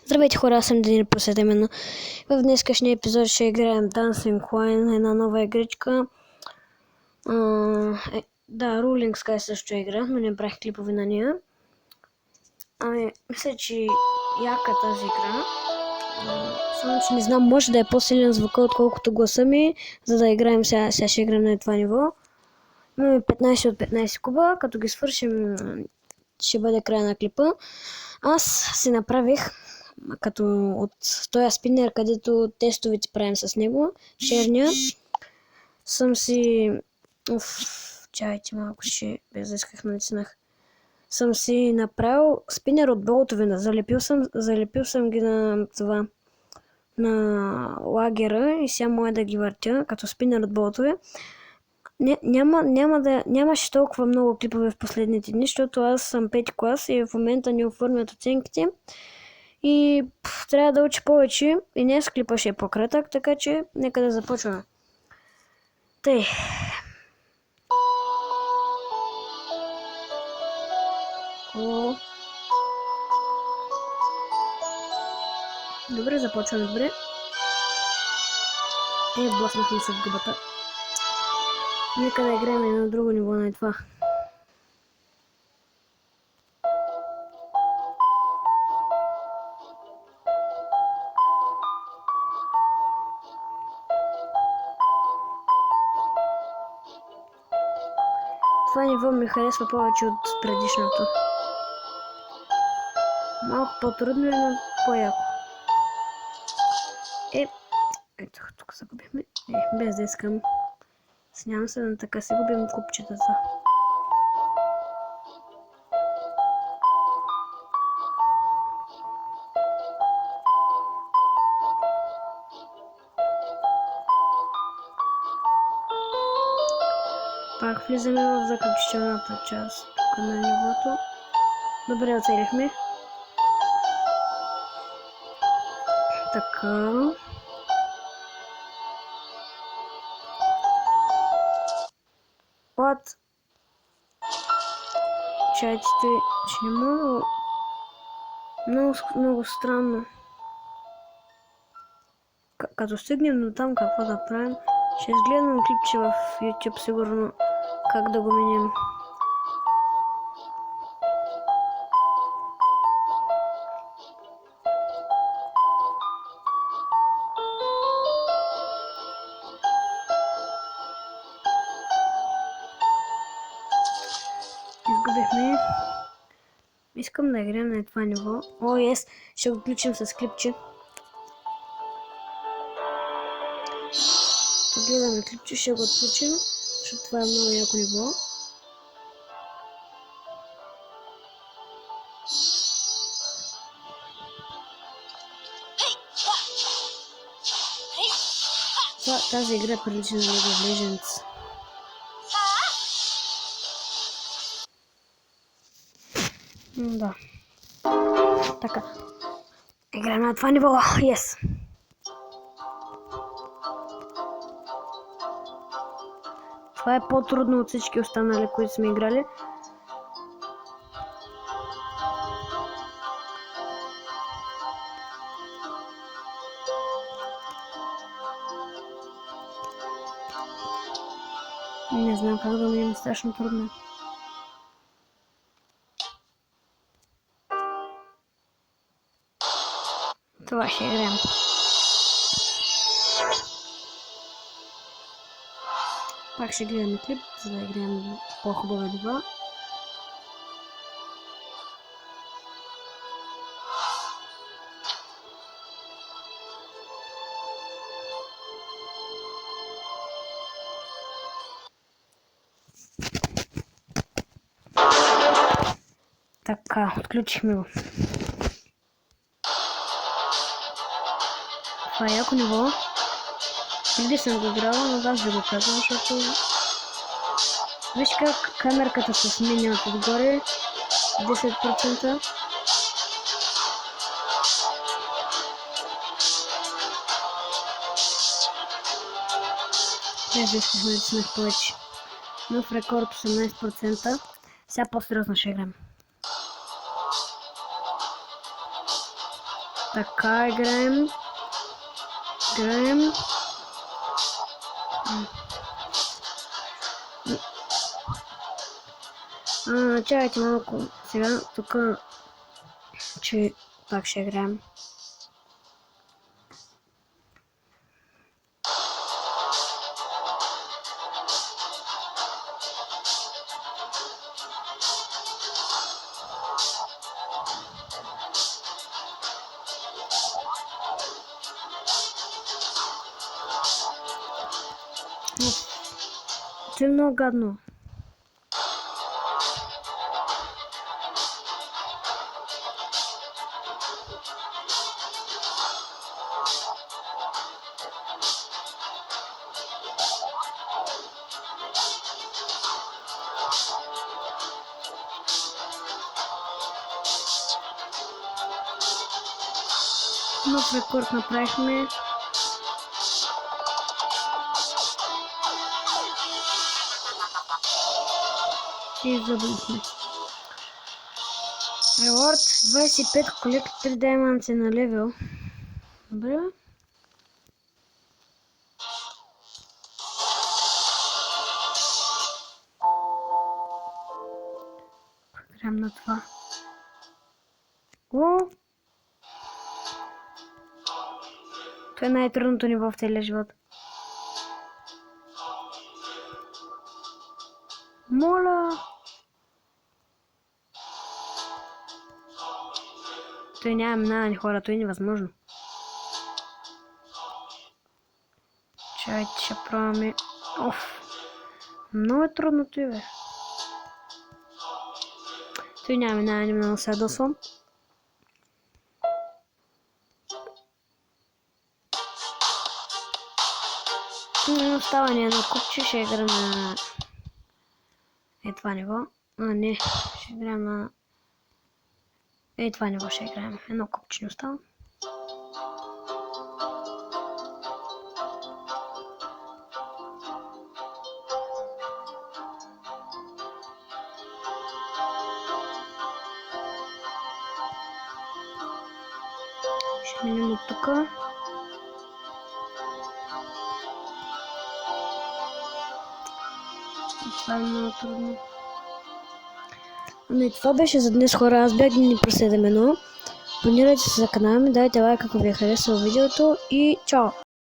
Здравейте хора, аз съм Денир Просет именно. В днескашния епизод ще играем Dancing Coin, една нова игричка. Да, Ruling Sky също игра, но не правих клипове на нея. Мисля, че яка тази игра. Само, че не знам, може да е по-силен звука, отколкото гласа ми, за да играем сега ще играем на това ниво. Имаме 15 от 15 куба, като ги свършим ще бъде края на клипа. Аз си направих като от този спинер, където тестовете правим с него, черния, съм си... Чайте малко, ще без да исках натиснах. Съм си направил спинер от болтове, залепил съм ги на това, на лагера и сега мога да ги въртя като спинер от болтове. Нямаше толкова много клипове в последните дни, защото аз съм 5 клас и в момента не оформят оценките. И трябва да учи повече и днес клипа ще е по-кратък, така че нека да започваме. Тъй. Добре, започваме добре. Блъснахме се в гъбата. Нека да играем на друго ниво на това. Това ниво ми харесва повече от предишното. Малко по-трудно, но по-яко. Ето, тук загубихме. Без да искам. Снявам се, но така си губим купчетата. Пак влизаме в заключителната част тук на нивото. Добре, оцелихме. Така. What? Чайте, че не мога. Много странно. Като стигнем до там какво да правим, ще изгледам клипче в YouTube сигурно как да го минем. Изгубихме. Искам да играем на това ниво. Ще го включим с клипче. Гледаме клипче, ще го отключим, защото това е много яко ниво. Тази игра прилича на League of Legends. Да. Така. Играем на това ниво. Yes. Това е по-трудно от всички останали, които сме играли. Не знам как да минем, страшно трудно. Това ще играем. Пак ще гледаме клип, за да играем по-хубава нива. Така, отключихме го. Това е яко ниво. Преди съм го играла, но аз да го казвам, защото... Виж как камерката се сменя отгоре 10%. Не да искахме да снах повече. Нов рекорд 18%. Сега по-сериозно ще играем. Така, играем. Играем. Чакайте малко. Сега тук, че пак ще играем. Това е много гадно. Нов рекорд направихме. И забудихме. Рeward 25, колект 3 дайманци на левел. Добре. Играем на това. О! Това е най-трудното ниво в целия живот. Моля! Той няма минаване, хора, той е невъзможно. Чайте, ще пробваме. Оф! Много е трудно той, бе. Той няма минаване, много се ядосвам. Остава ни едно купче, ще играем на това ниво. Не, ще играем на това ниво, ще играем. Едно купче не остава. Ще минем от тук. Това е много трудно. И това беше за днес, хора. Аз бях Гени Про 7.1. Абонирайте се за канала ми, дайте лайк ако ви е харесало видеото и чао!